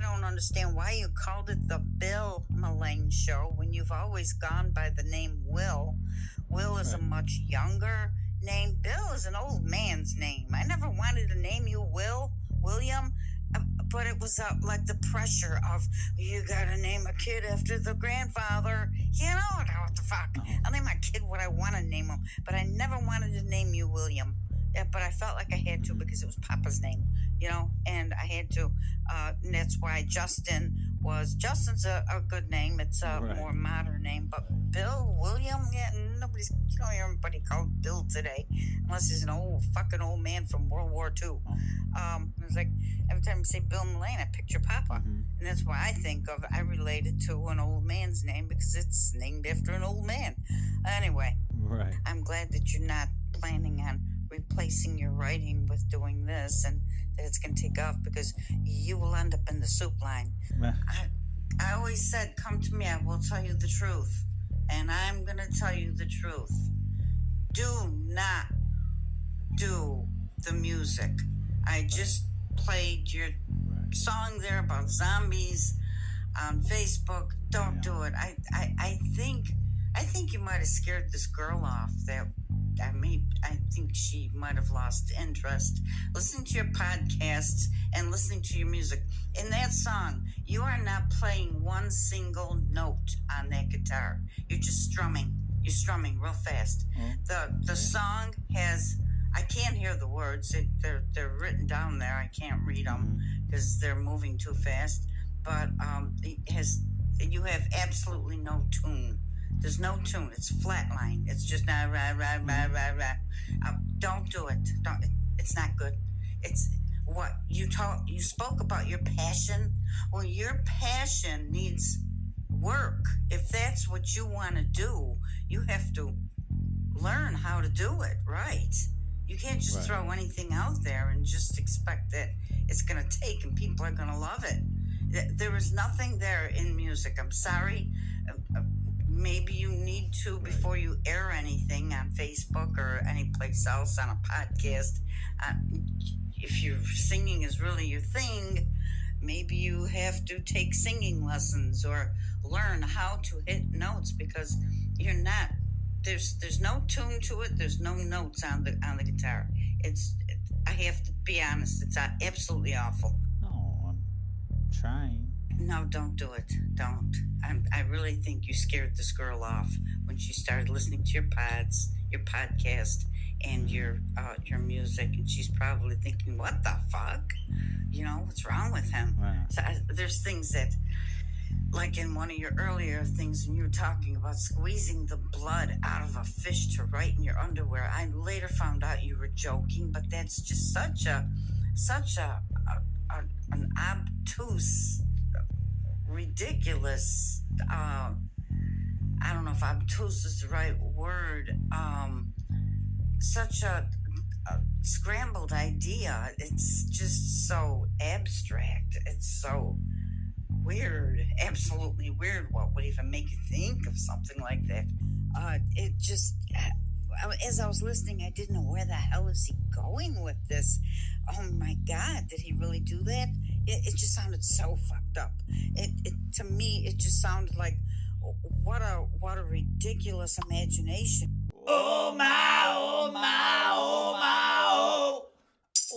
don't understand why you called it the Bill Mullane Show when you've always gone by the name Will. Will is a much younger name. Bill is an old man's name. I never wanted to name you William, but it was like the pressure of, you gotta name a kid after the grandfather. You know, what the fuck? I'll name my kid what I want to name him, but I never wanted to name you William. But I felt like I had to because it was Papa's name, you know, and I had to. And that's why Justin's a good name. It's a more modern name. But Bill, William, you don't hear anybody called Bill today unless he's an fucking old man from World War II. It's like every time you say Bill Mullane, I picture Papa. And that's why I relate it to an old man's name because it's named after an old man. Anyway, I'm glad that you're not planning on replacing your writing with doing this and that it's going to take off because you will end up in the soup line. I always said, come to me, I will tell you the truth. And I'm going to tell you the truth. Do not do the music. I just played your song there about zombies on Facebook. Don't do it. I think you might have scared this girl off I think she might have lost interest. Listening to your podcasts and listening to your music. In that song, you are not playing one single note on that guitar. You're just strumming. You're strumming real fast. The song has, I can't hear the words. They're written down there. I can't read them because they're moving too fast. But you have absolutely no tune. There's no tune. It's flatline. It's just don't do it. It's not good. It's what you spoke about your passion. Well, your passion needs work. If that's what you want to do, you have to learn how to do it right. You can't just throw anything out there and just expect that it's going to take and people are going to love it. There is nothing there in music. I'm sorry. Maybe you need to, before you air anything on Facebook or any place else on a podcast, if your singing is really your thing, maybe you have to take singing lessons or learn how to hit notes because you're not, there's no tune to it. There's no notes on the guitar. I have to be honest. It's absolutely awful. No, I'm trying. No, don't do it. Don't. I really think you scared this girl off when she started listening to your podcast, and your music, and she's probably thinking, "What the fuck? You know, what's wrong with him?" So there's things that, like in one of your earlier things, when you were talking about squeezing the blood out of a fish to write in your underwear. I later found out you were joking, but that's just such an obtuse, ridiculous, I don't know if obtuse is the right word, such a scrambled idea. It's just so abstract. It's so weird, absolutely weird. What would even make you think of something like that? It just, as I was listening, I didn't know where the hell is he going with this. Oh my God, did he really do that? It just sounded so fucked up. To me, it just sounded like, what a ridiculous imagination. Oh my, oh my, oh my, oh.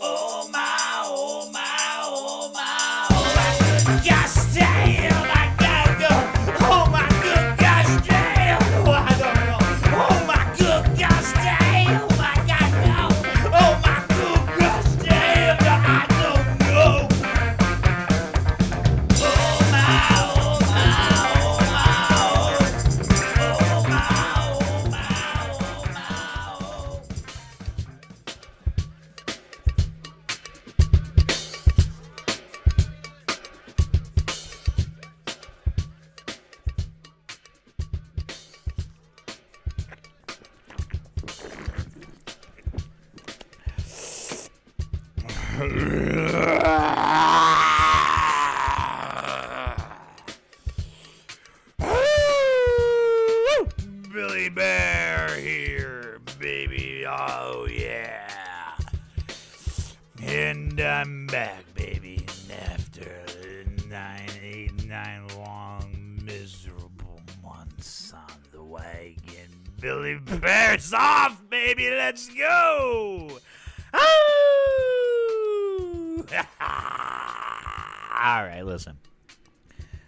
Oh my, oh my, oh my, oh my good gosh damn, I gotta go. Oh my good gosh damn, oh I don't know. Oh my good gosh damn, I gotta go. Oh my good gosh damn, I don't know. Oh my, oh my, oh my, oh. Oh my, oh my, oh my, oh. Billy Bear here, baby. Oh, yeah. And I'm back, baby. And after 9 Billy Bear's off, baby. Let's go. Oh! All right, listen.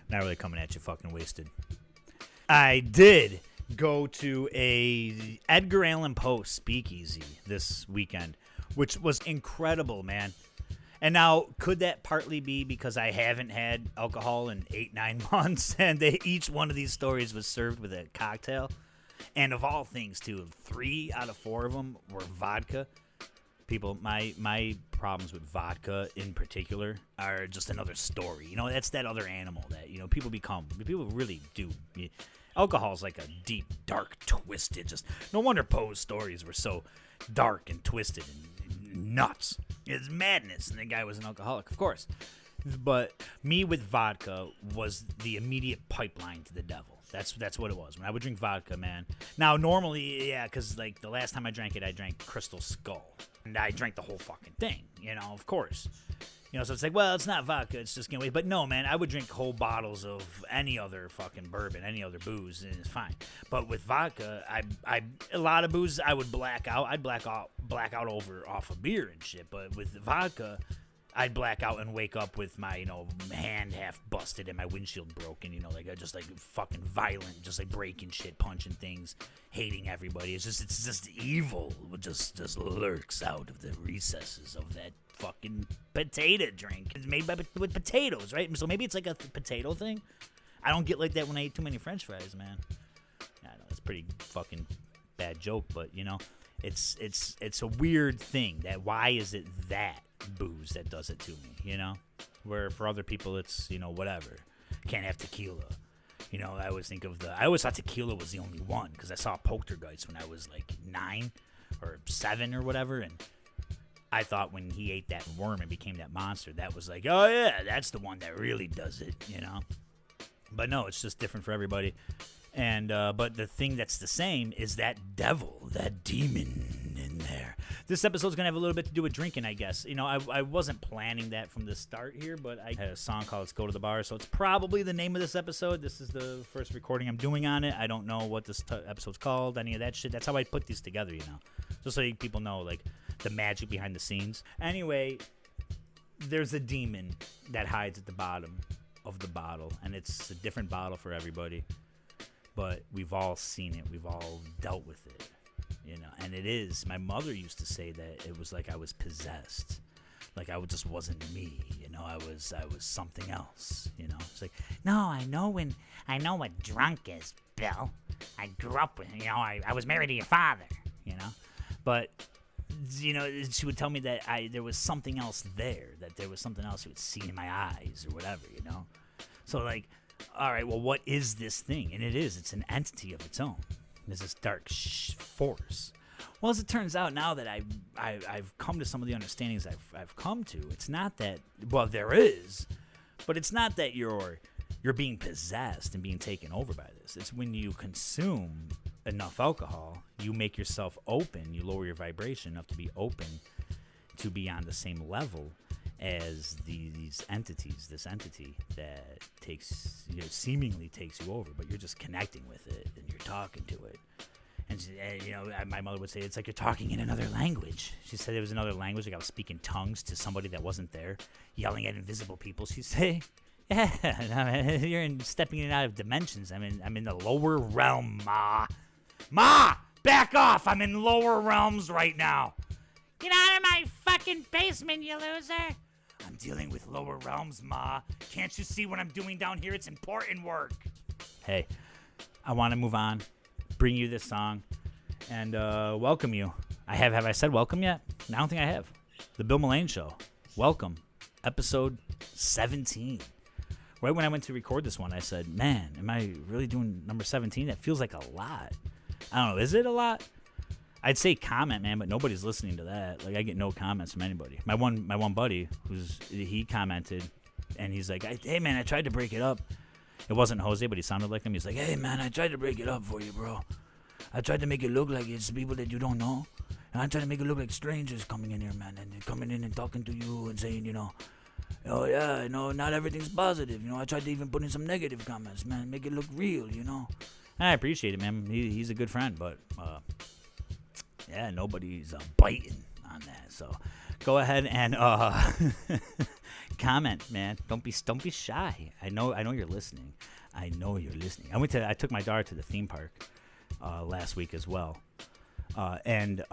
Not really coming at you fucking wasted. I did go to a Edgar Allan Poe speakeasy this weekend, which was incredible, man. And now, could that partly be because I haven't had alcohol in 8-9 months, and each one of these stories was served with a cocktail? And of all things, too, 3 out of 4 of them were vodka. People, my problems with vodka in particular are just another story. You know, that's that other animal that, you know, people really do. Alcohol's like a deep, dark, twisted, just no wonder Poe's stories were so dark and twisted and nuts. It's madness, and the guy was an alcoholic, of course. But me with vodka was the immediate pipeline to the devil. That's what it was. When I would drink vodka, man. Now, normally, yeah, because, like, the last time I drank it, I drank Crystal Skull. And I drank the whole fucking thing, you know, of course. You know, so it's like, well, it's not vodka, it's just getting away. But no, man, I would drink whole bottles of any other fucking bourbon, any other booze, and it's fine. But with vodka, a lot of booze, I would black out. I'd black out off of beer and shit. But with vodka, I'd black out and wake up with my, you know, hand half busted and my windshield broken, you know, like I just like fucking violent, just like breaking shit, punching things, hating everybody. It's just evil. It just lurks out of the recesses of that fucking potato drink. It's made with potatoes, right? So maybe it's like a potato thing. I don't get like that when I eat too many French fries, man. I know it's pretty fucking bad joke, but you know, it's a weird thing. That why is it that booze that does it to me, you know? Where for other people it's, you know, whatever. Can't have tequila. You know, I always thought tequila was the only one because I saw Poltergeist when I was like 9 or 7 or whatever, and I thought when he ate that worm and became that monster, that was like, oh yeah, that's the one that really does it, you know? But no, it's just different for everybody. And but the thing that's the same is that devil, that demon in there. This episode's going to have a little bit to do with drinking, I guess. You know, I wasn't planning that from the start here, but I had a song called Let's Go to the Bar, so it's probably the name of this episode. This is the first recording I'm doing on it. I don't know what this episode's called, any of that shit. That's how I put these together, you know, just so people know, like, the magic behind the scenes. Anyway, there's a demon that hides at the bottom of the bottle, and it's a different bottle for everybody. But we've all seen it. We've all dealt with it, you know. And it is. My mother used to say that it was like I was possessed, like I just wasn't me, you know. I was something else, you know. It's like, no, I know what drunk is, Bill. I grew up with, you know. I was married to your father, you know. But you know, she would tell me that there was something else there, that there was something else she would see in my eyes or whatever, you know. So like, all right, well, what is this thing? And it's an entity of its own. There's this dark force. Well, as it turns out now that I've come to some of the understandings I've come to, it's not that, well, there is, but it's not that you're being possessed and being taken over by this. It's when you consume enough alcohol, you make yourself open, you lower your vibration enough to be open to be on the same level as this entity that seemingly takes you over, but you're just connecting with it and you're talking to it. And you know, my mother would say it's like you're talking in another language. She said it was another language, like I was speaking tongues to somebody that wasn't there, yelling at invisible people. She'd say, "Yeah, you're stepping in and out of dimensions. I'm in the lower realm, Ma, back off! I'm in lower realms right now. Get out of my fucking basement, you loser! I'm dealing with lower realms, Ma. Can't you see what I'm doing down here? It's important work." Hey, I want to move on, bring you this song, and welcome you. Have I said welcome yet? I don't think I have. The Bill Mullane Show. Welcome. Episode 17. Right when I went to record this one, I said, man, am I really doing number 17? That feels like a lot. I don't know. Is it a lot? I'd say comment, man, but nobody's listening to that. Like, I get no comments from anybody. My one buddy, he commented, and he's like, hey, man, I tried to break it up. It wasn't Jose, but he sounded like him. He's like, hey, man, I tried to break it up for you, bro. I tried to make it look like it's people that you don't know. And I tried to make it look like strangers coming in here, man, and coming in and talking to you and saying, you know, oh, yeah, you know, not everything's positive. You know, I tried to even put in some negative comments, man, make it look real, you know. I appreciate it, man. He's a good friend, but yeah, nobody's biting on that. So go ahead and comment, man. Don't be shy. I know you're listening. I took my daughter to the theme park last week as well, and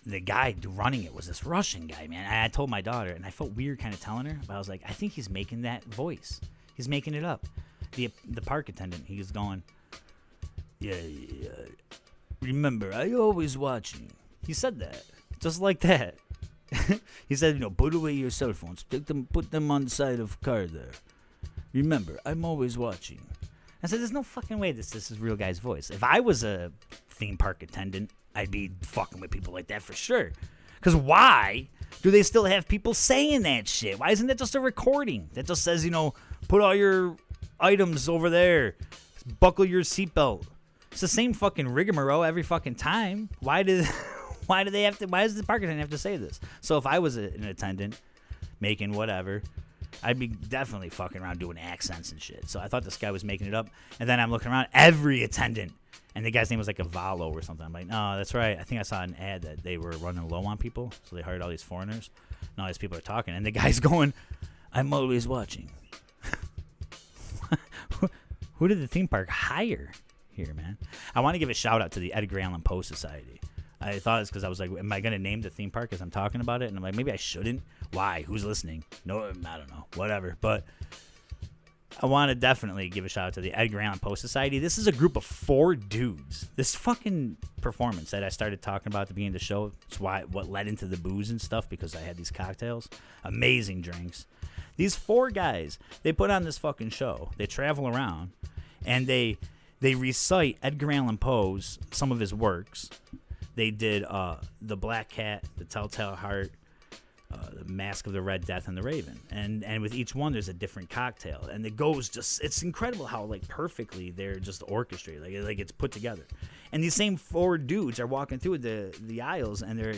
the guy running it was this Russian guy, man. I told my daughter, and I felt weird kind of telling her, but I was like, I think he's making that voice. He's making it up. The park attendant, he was going, yeah. Remember, I always watching. He said that, just like that. He said, put away your cell phones. Put them on the side of the car there. Remember, I'm always watching. I said, there's no fucking way this is real guy's voice. If I was a theme park attendant, I'd be fucking with people like that for sure. Because why do they still have people saying that shit? Why isn't that just a recording that just says, put all your items over there, buckle your seatbelt? It's the same fucking rigmarole every fucking time. Why does the park attendant have to say this? So if I was an attendant making whatever, I'd be definitely fucking around doing accents and shit. So I thought this guy was making it up. And then I'm looking around, every attendant. And the guy's name was like Avalo or something. I'm like, no, that's right. I think I saw an ad that they were running low on people. So they hired all these foreigners. And all these people are talking. And the guy's going, I'm always watching. Who did the theme park hire here, man? I want to give a shout out to the Edgar Allan Poe Society. I thought it's because I was like, am I going to name the theme park as I'm talking about it? And I'm like, maybe I shouldn't. Why? Who's listening? No, I don't know. Whatever. But I want to definitely give a shout out to the Edgar Allan Poe Society. This is a group of 4 dudes. This fucking performance that I started talking about at the beginning of the show, it's what led into the booze and stuff, because I had these cocktails. Amazing drinks. These 4 guys, they put on this fucking show. They travel around, and they recite Edgar Allan Poe's, some of his works. They did The Black Cat, The Telltale Heart, The Mask of the Red Death, and The Raven. And with each one, there's a different cocktail. And it goes it's incredible how, perfectly they're just orchestrated. Like it's put together. And these same 4 dudes are walking through the aisles, and they're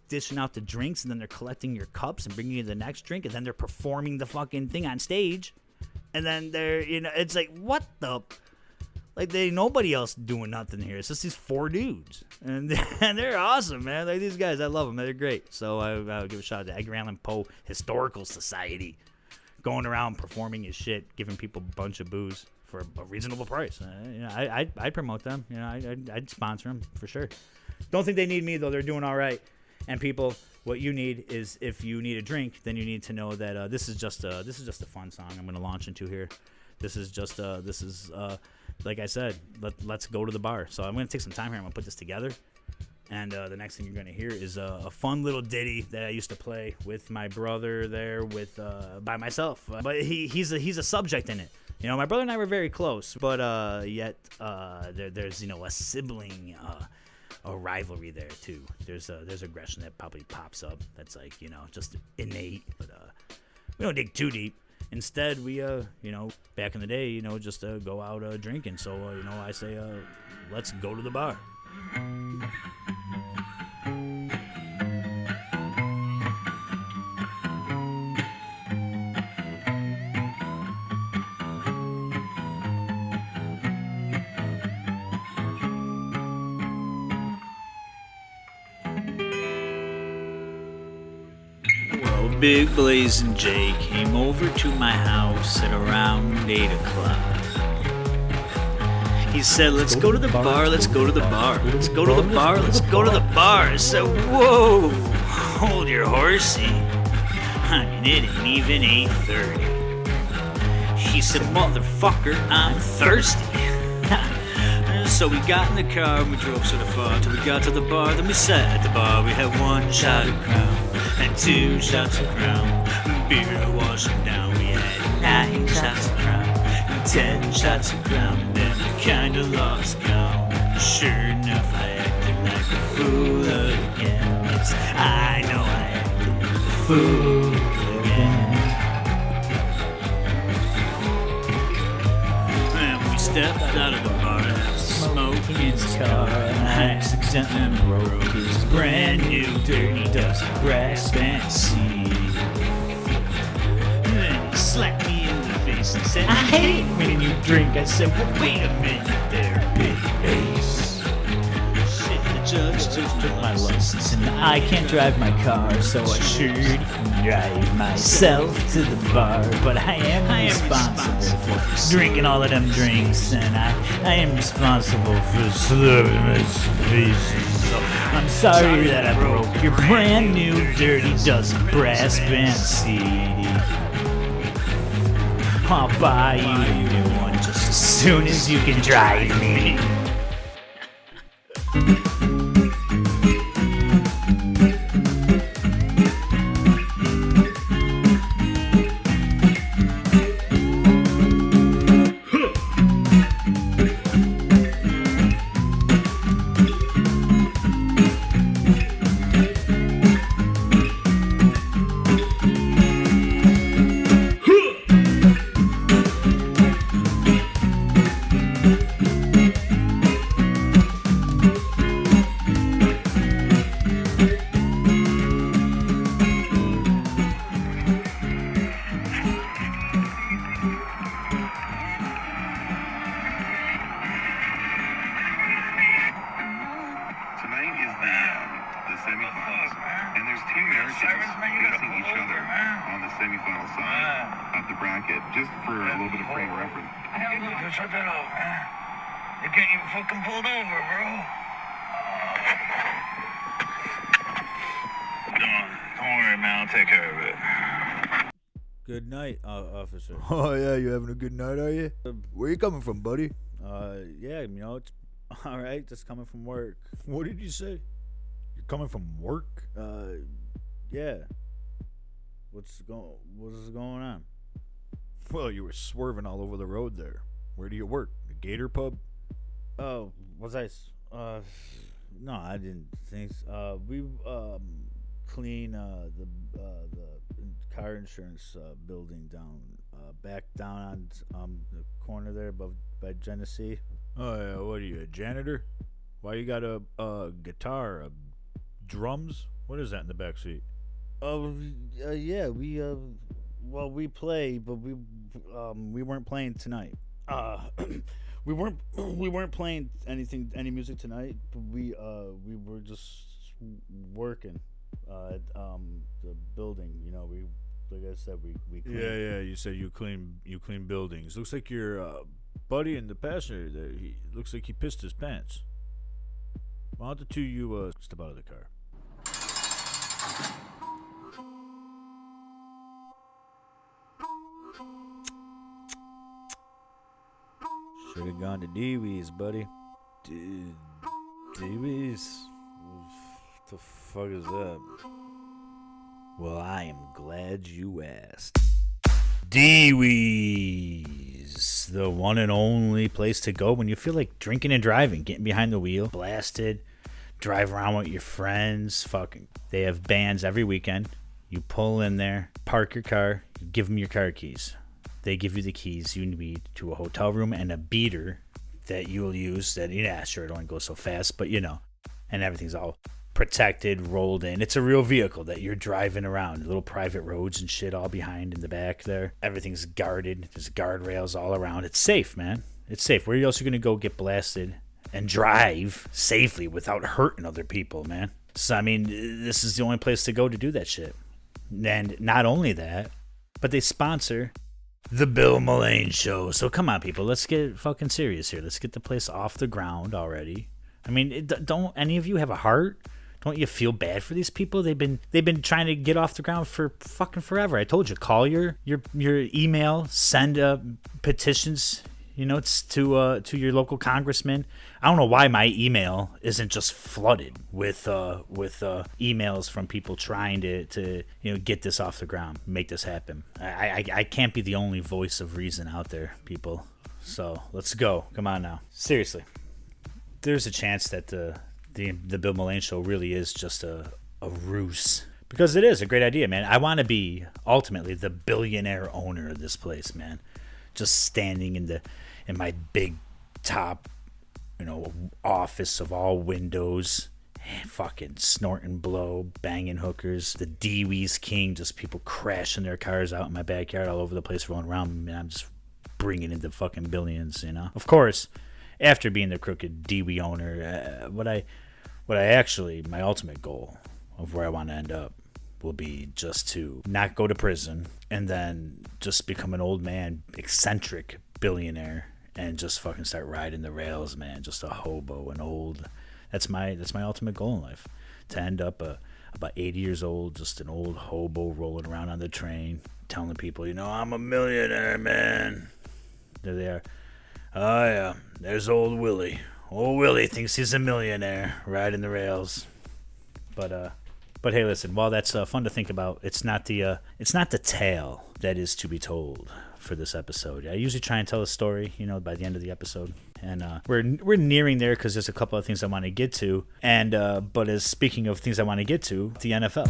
dishing out the drinks, and then they're collecting your cups and bringing you the next drink, and then they're performing the fucking thing on stage. And then they're, it's like, what the... nobody else doing nothing here. It's just these 4 dudes. And they're awesome, man. These guys, I love them. They're great. So I'll give a shout out to Edgar Allan Poe Historical Society. Going around performing his shit, giving people a bunch of booze for a reasonable price. I'd promote them. I'd sponsor them for sure. Don't think they need me, though. They're doing all right. And people, what you need is, if you need a drink, then you need to know that this is just a fun song I'm going to launch into here. Like I said, let's go to the bar. So I'm going to take some time here. I'm going to put this together. And the next thing you're going to hear is a fun little ditty that I used to play with my brother there by myself. But he's a subject in it. My brother and I were very close, but yet there's a sibling a rivalry there too. There's aggression that probably pops up that's just innate, but we don't dig too deep. Instead, we back in the day, just go out drinking. So I say let's go to the bar. Big Blazing Jay came over to my house at around 8 o'clock. He said, let's go to the bar, let's go to the bar, let's go to the bar, let's go to the bar. I said, whoa, hold your horsey. It ain't even 8:30. He said, motherfucker, I'm thirsty. So we got in the car and we drove so far till we got to the bar. Then we sat at the bar, we had 1 shot of Crown and 2 shots of Crown. Beer to wash it down, we had 9 shots of Crown and 10 shots of Crown. And then I kinda lost count. Sure enough, I acted like a fool again. Yes, I know I acted like a fool again. And we stepped out of the bar and smoke in his car, and I accidentally broke his brand new dirty dust brass band seat. Then he slapped me in the face license, and I hate when you drink. I said, well, wait a minute there, big ace. Shit, the judge took my license, and I can't drive my car, so I should drive myself to the bar. But I am responsible for drinking all of them drinks, and I am responsible for slurring my species. So I'm sorry that I broke your brand new dirty dozen brass band CD. I'll buy you a new one just as soon as you can drive me. Good night, officer. Oh, yeah, you having a good night, are you? Where you coming from, buddy? Yeah, it's all right, just coming from work. What did you say? You're coming from work? Yeah. What's going on? Well, you were swerving all over the road there. Where do you work? The Gator Pub? Oh, was I? No, I didn't think so. We clean the car insurance building down back down on the corner there above by Genesee. Oh yeah, what are you, a janitor? Why you got a guitar, drums? What is that in the back seat? Yeah, we we play, but we weren't playing tonight. we weren't playing any music tonight, but we were just working at the building. We, like I said, we clean. Yeah. You said you clean buildings. Looks like your buddy in the passenger there. He looks like he pissed his pants. Why don't the two of you step out of the car? Should have gone to Dewey's, buddy. Dewey's? What the fuck is that? Well, I am glad you asked. Dewey's, the one and only place to go when you feel like drinking and driving, getting behind the wheel, blasted, drive around with your friends. Fucking, they have bands every weekend. You pull in there, park your car, you give them your car keys. They give you the keys you need to a hotel room and a beater that you'll use. That, yeah, sure, it only goes so fast, but and everything's all protected, rolled in. It's a real vehicle that you're driving around. Little private roads and shit all behind in the back there. Everything's guarded. There's guardrails all around. It's safe, man. It's safe. Where else are you going to go get blasted and drive safely without hurting other people, man? So, I mean, this is the only place to go to do that shit. And not only that, but they sponsor the Bill Mullane Show. So come on, people. Let's get fucking serious here. Let's get the place off the ground already. I mean, don't any of you have a heart? Don't you feel bad for these people? They've been trying to get off the ground for fucking forever. I told you, call your email, send petitions, to your local congressman. I don't know why my email isn't just flooded with emails from people trying to get this off the ground, make this happen. I can't be the only voice of reason out there, people. So let's go. Come on now. Seriously. There's a chance that the Bill Mullane Show really is just a ruse. Because it is a great idea, man. I want to be, ultimately, the billionaire owner of this place, man. Just standing in my big top, office of all windows, fucking snorting blow, banging hookers. The Dewey's King, just people crashing their cars out in my backyard all over the place, rolling around. Man, I'm just bringing in the fucking billions, you know. Of course, after being the crooked Dewey owner, my ultimate goal of where I want to end up will be just to not go to prison and then just become an old man, eccentric billionaire, and just fucking start riding the rails, man. Just a hobo, an old. That's my ultimate goal in life, to end up about 80 years old, just an old hobo rolling around on the train, telling people, I'm a millionaire, man. There they are. Oh yeah, there's old Willie. Old Willie thinks he's a millionaire, riding the rails. But hey, listen. While that's fun to think about, it's not the tale that is to be told for this episode. I usually try and tell a story, by the end of the episode, and we're nearing there because there's a couple of things I want to get to. And but as speaking of things I want to get to, the NFL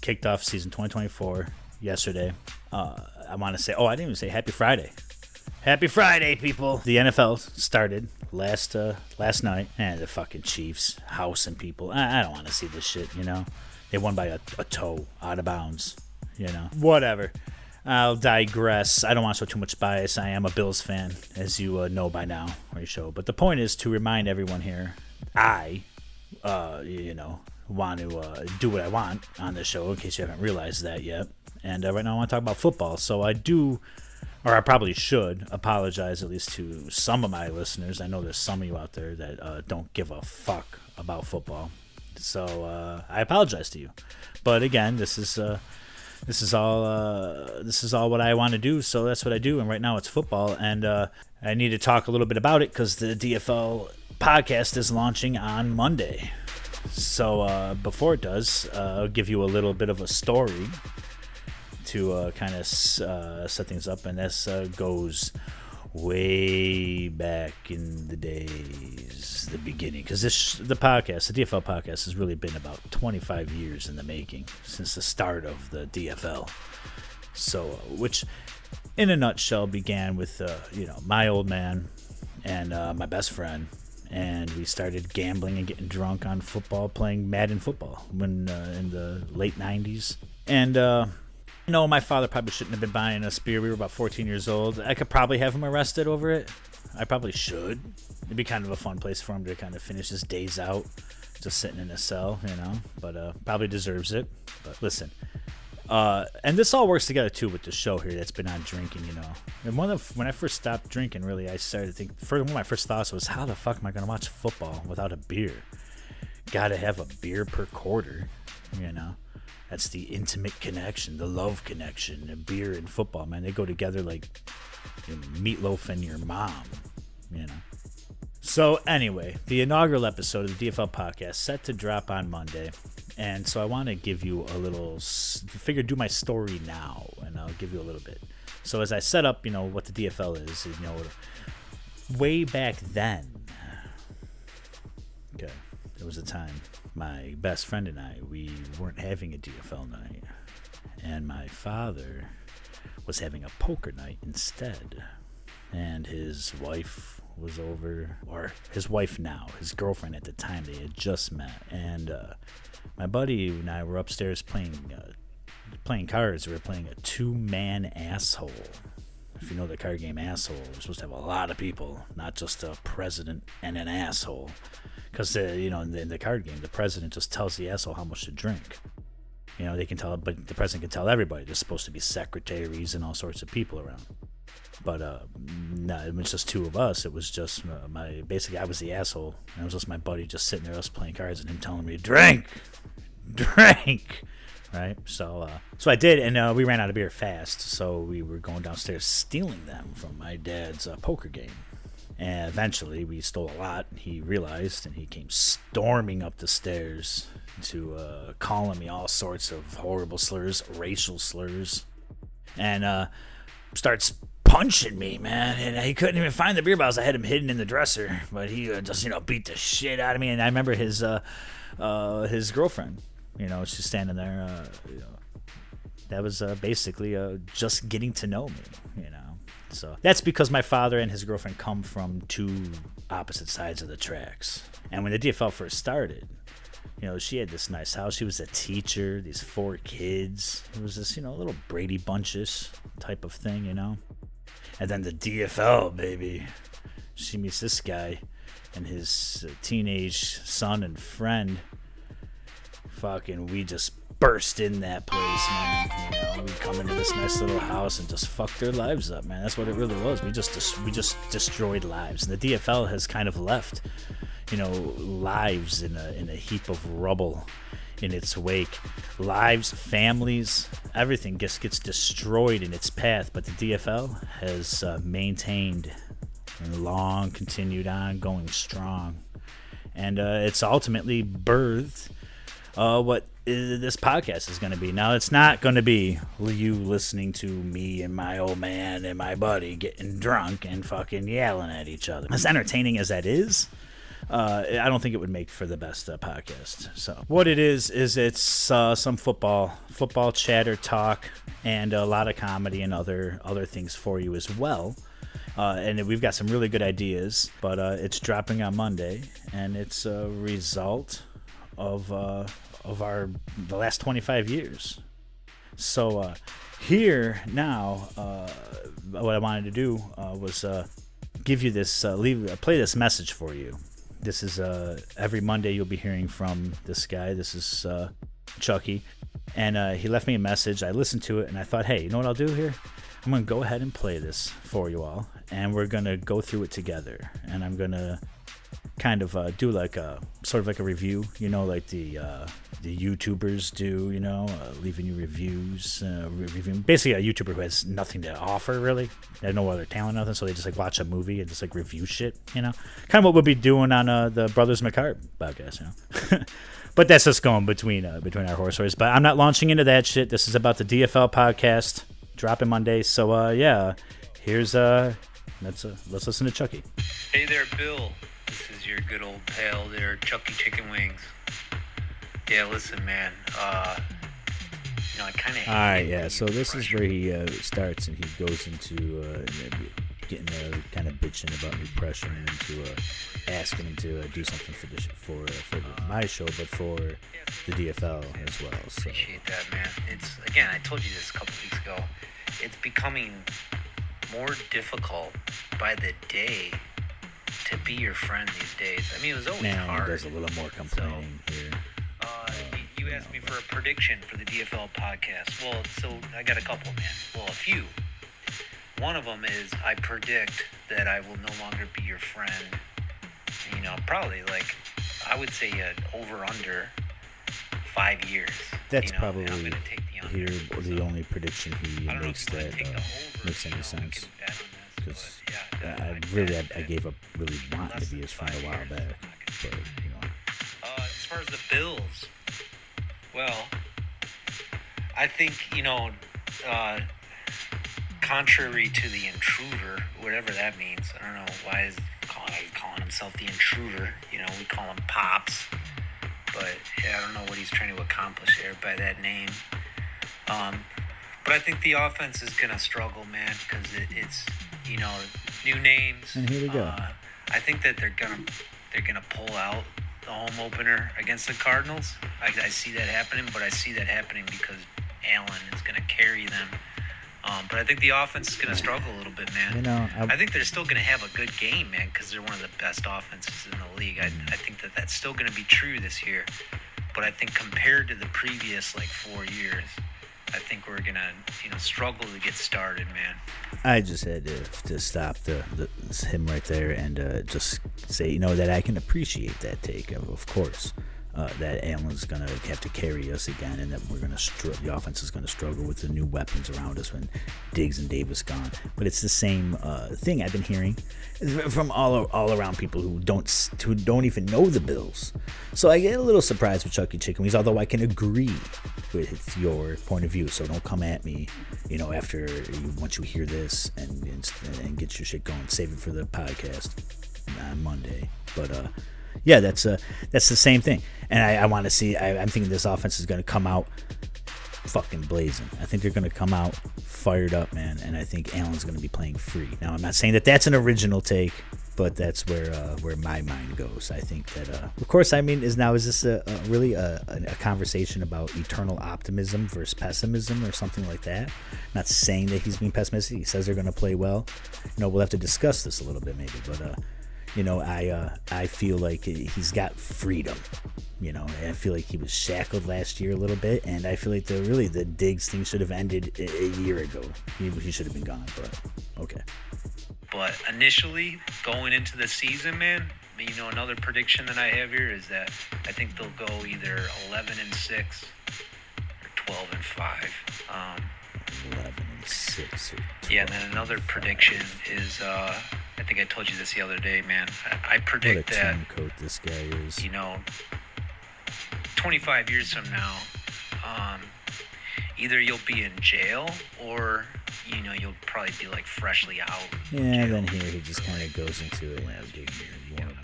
kicked off season 2024 yesterday. I want to say, I didn't even say Happy Friday. Happy Friday, people. The NFL started last night, and the fucking Chiefs housing people. I don't want to see this shit, They won by a toe out of bounds, Whatever. I'll digress. I don't want to show too much bias. I am a Bills fan, as you know by now, But the point is to remind everyone here, I, want to do what I want on this show, in case you haven't realized that yet. And right now I want to talk about football. So I do, or I probably should, apologize at least to some of my listeners. I know there's some of you out there that don't give a fuck about football. So I apologize to you. But again, this is all what I want to do. So that's what I do. And right now it's football. And I need to talk a little bit about it because the DFL podcast is launching on Monday. So before it does, I'll give you a little bit of a story to kind of set things up, and this goes way back in the days, the beginning, because the DFL podcast, has really been about 25 years in the making, since the start of the DFL. So, which, in a nutshell, began with my old man and my best friend. And we started gambling and getting drunk on football, playing Madden football when in the late 90s. And no, my father probably shouldn't have been buying us beer. We were about 14 years old. I could probably have him arrested over it. I probably should. It'd be kind of a fun place for him to kind of finish his days out, just sitting in a cell, But probably deserves it. But listen. And this all works together too with the show here that's been on drinking, And when I first stopped drinking, really, I started to think. One of my first thoughts was, how the fuck am I going to watch football without a beer? Got to have a beer per quarter, That's the intimate connection, the love connection. The beer and football, man, they go together like meatloaf and your mom, So anyway, the inaugural episode of the DFL podcast set to drop on Monday. And so I want to give you a little, do my story now, and I'll give you a little bit. So as I set up, what the DFL is, way back then, okay, there was a time my best friend and I, we weren't having a DFL night, and my father was having a poker night instead, and his wife was over, or his wife now, his girlfriend at the time, they had just met, and my buddy and I were upstairs playing cards. We were playing a two-man asshole. If you know the card game Asshole, we're supposed to have a lot of people, not just a president and an asshole. Because, in the card game, the president just tells the asshole how much to drink. They can tell, but the president can tell everybody. There's supposed to be secretaries and all sorts of people around. But no, it was just two of us. It was just basically I was the asshole, and it was just my buddy just sitting there, us playing cards, and him telling me, drink, right? So I did, and we ran out of beer fast, so we were going downstairs stealing them from my dad's poker game. And eventually we stole a lot, and he realized, and he came storming up the stairs to calling me all sorts of horrible slurs, racial slurs, and starts punching me, man, and he couldn't even find the beer bottles. I had him hidden in the dresser, but he just beat the shit out of me. And I remember his girlfriend, she's standing there, that was basically just getting to know me, So that's because my father and his girlfriend come from two opposite sides of the tracks. And when the DFL first started, You know, she had this nice house. She was a teacher, these 4 kids. It was this, you know, little Brady Bunches type of thing, you know. And then the DFL, baby. She meets this guy and his teenage son and friend. Fucking, we just burst in that place, man. You know, we come into this nice little house and just fuck their lives up, man. That's what it really was. We just destroyed lives. And the DFL has kind of left, you know, lives in a heap of rubble in its wake. Lives, families, everything just gets destroyed in its path. But the DFL has maintained and long continued on, going strong. And it's ultimately birthed what this podcast is going to be. Now, it's not going to be you listening to me and my old man and my buddy getting drunk and fucking yelling at each other. As entertaining as that is, I don't think it would make for the best podcast. So what it is it's some football chatter talk and a lot of comedy and other things for you as well. And we've got some really good ideas, but it's dropping on Monday, and it's a result of the last 25 years. So here now, what I wanted to do was give you this, play this message for you. This is every Monday you'll be hearing from this guy. This is Chucky, and he left me a message. I listened to it, and I thought, hey, you know what I'll do here? I'm going to go ahead and play this for you all, and we're going to go through it together, and I'm going to kind of do like a sort of like a review, you know, like the YouTubers do, you know, leaving you reviews, reviewing. Basically a YouTuber who has nothing to offer, really. They have no other talent, nothing, so they just like watch a movie and just like review shit, you know, kind of what we'll be doing on the Brothers McCart podcast, you know. But that's just going between our horse stories. But I'm not launching into that shit. This is about the DFL podcast dropping Monday. So yeah, here's let's listen to Chucky. Hey there, Bill. This is your good old pal there, Chucky Chicken Wings. Yeah, listen, man. You know, I kind of. All right, yeah. So this is where he starts, and he goes into getting kind of bitching about me pressuring him to asking him to do something for my show, but for the DFL as well. So. Appreciate that, man. It's again, I told you this a couple weeks ago. It's becoming more difficult by the day to be your friend these days. I mean, it was always hard. There's a little more complaining here. You asked me for a prediction for the DFL podcast. Well, so I got a couple, man. Well, a few. One of them is I predict that I will no longer be your friend. You know, probably like, I would say over-under 5 years. That's, you know, probably here the only prediction he makes that makes any sense. Because I gave up really wanting to be his friend a while back. But, you know. As far as the Bills, well, I think, you know, contrary to the intruder, whatever that means, I don't know why he's calling himself the intruder. You know, we call him Pops, but yeah, I don't know what he's trying to accomplish there by that name. But I think the offense is gonna struggle, man, because it's, you know, new names. And here we go. I think that they're gonna pull out the home opener against the Cardinals. I see that happening, but I see that happening because Allen is gonna carry them. But I think the offense is going to struggle a little bit, man. You know, I think they're still going to have a good game, man, because they're one of the best offenses in the league. I think that that's still going to be true this year. But I think compared to the previous, 4 years, I think we're going to, you know, struggle to get started, man. I just had to stop him right there and just say, you know, that I can appreciate that take, of course. That Allen's going to have to carry us again, and that we're going to the offense is going to struggle with the new weapons around us when Diggs and Davis gone. But it's the same thing I've been hearing from all around people who don't even know the Bills. So I get a little surprised with Chucky Chicken Wings, although I can agree with your point of view. So don't come at me, you know, once you hear this and get your shit going. Save it for the podcast on Monday. But yeah, that's the same thing. And I want to see, I'm thinking this offense is going to come out fucking blazing. I think they're going to come out fired up, man. And I think Allen's going to be playing free. Now, I'm not saying that that's an original take. But that's where my mind goes. I think that, of course, I mean, is this really a conversation about eternal optimism versus pessimism or something like that? Not saying that he's being pessimistic. He says they're going to play well. We'll have to discuss this a little bit maybe. But I feel like he's got freedom. I feel like he was shackled last year a little bit, and I feel like the Diggs thing should have ended a year ago. He should have been gone, but okay. But initially, going into the season, man, another prediction that I have here is that I think they'll go either 11-6 or 12-5. 11-6 or 12. Yeah, and then another prediction is, I think I told you this the other day, man. I predict what a that turncoat this guy is. 25 years from now, either you'll be in jail or you'll probably be like freshly out. Yeah, then here he just kind of goes into it.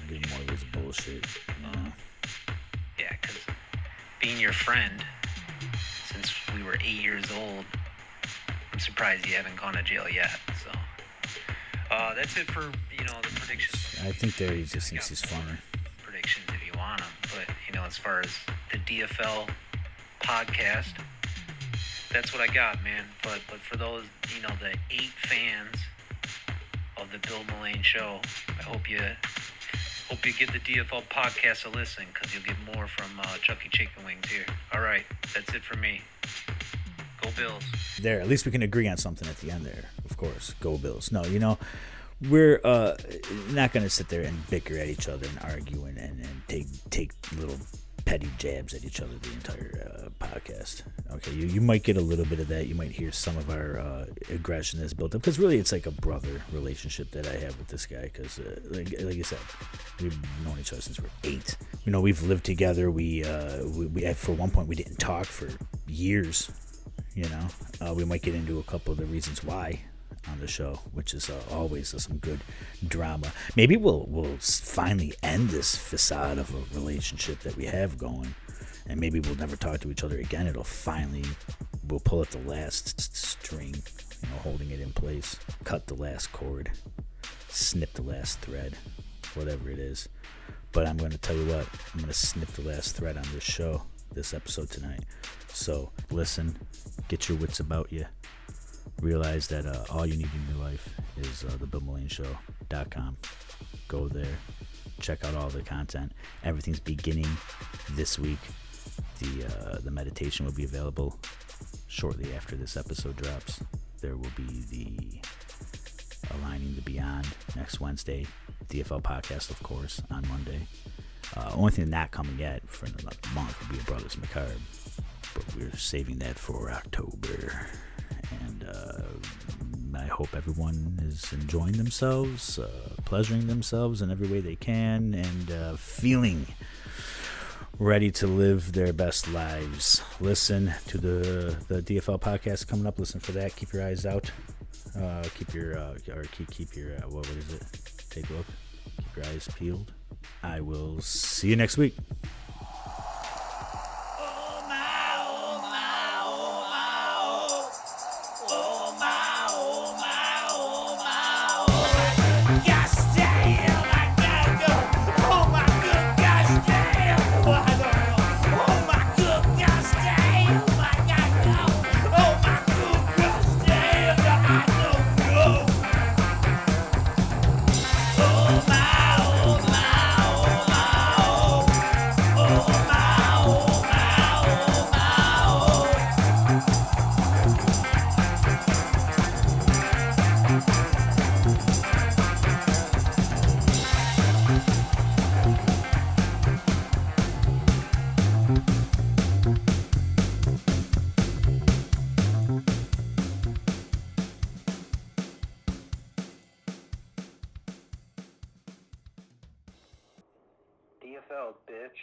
Give more of his bullshit. Yeah, because being your friend since we were 8 years old, I'm surprised you haven't gone to jail yet. So that's it for the predictions. I think there he just thinks he's funny. Predictions if you want them, but as far as the DFL podcast, that's what I got, man. But for those, the 8 fans of the Bill Mullane Show, I hope you give the DFL podcast a listen, because you'll get more from Chucky Chicken Wings here. All right, that's it for me. Go Bills. There, at least we can agree on something at the end there. Of course, go Bills. No, we're not going to sit there and bicker at each other and argue and take little petty jabs at each other the entire podcast. Okay, you might get a little bit of that. You might hear some of our aggression that's built up, because really it's like a brother relationship that I have with this guy, because like I said, we've known each other since we were 8. We've lived together. We for one point we didn't talk for years. We might get into a couple of the reasons why on the show, which is always some good drama. Maybe we'll finally end this facade of a relationship that we have going, and maybe we'll never talk to each other again. We'll pull at the last string, holding it in place, cut the last cord, snip the last thread, whatever it is. But I'm going to tell you what, I'm going to snip the last thread on this show, this episode tonight. So listen, get your wits about you. Realize that all you need in your life is thebillmulaneshow.com. Go there, check out all the content. Everything's beginning this week. The meditation will be available shortly after this episode drops. There will be the Aligning the Beyond next Wednesday. DFL Podcast, of course, on Monday. Only thing not coming yet for another month will be a Brothers McCarb, but we're saving that for October. And I hope everyone is enjoying themselves, pleasuring themselves in every way they can, and feeling ready to live their best lives. Listen to the DFL podcast coming up. Listen for that. Keep your eyes out. Keep your what is it? Take a look. Keep your eyes peeled. I will see you next week. DFL, bitch.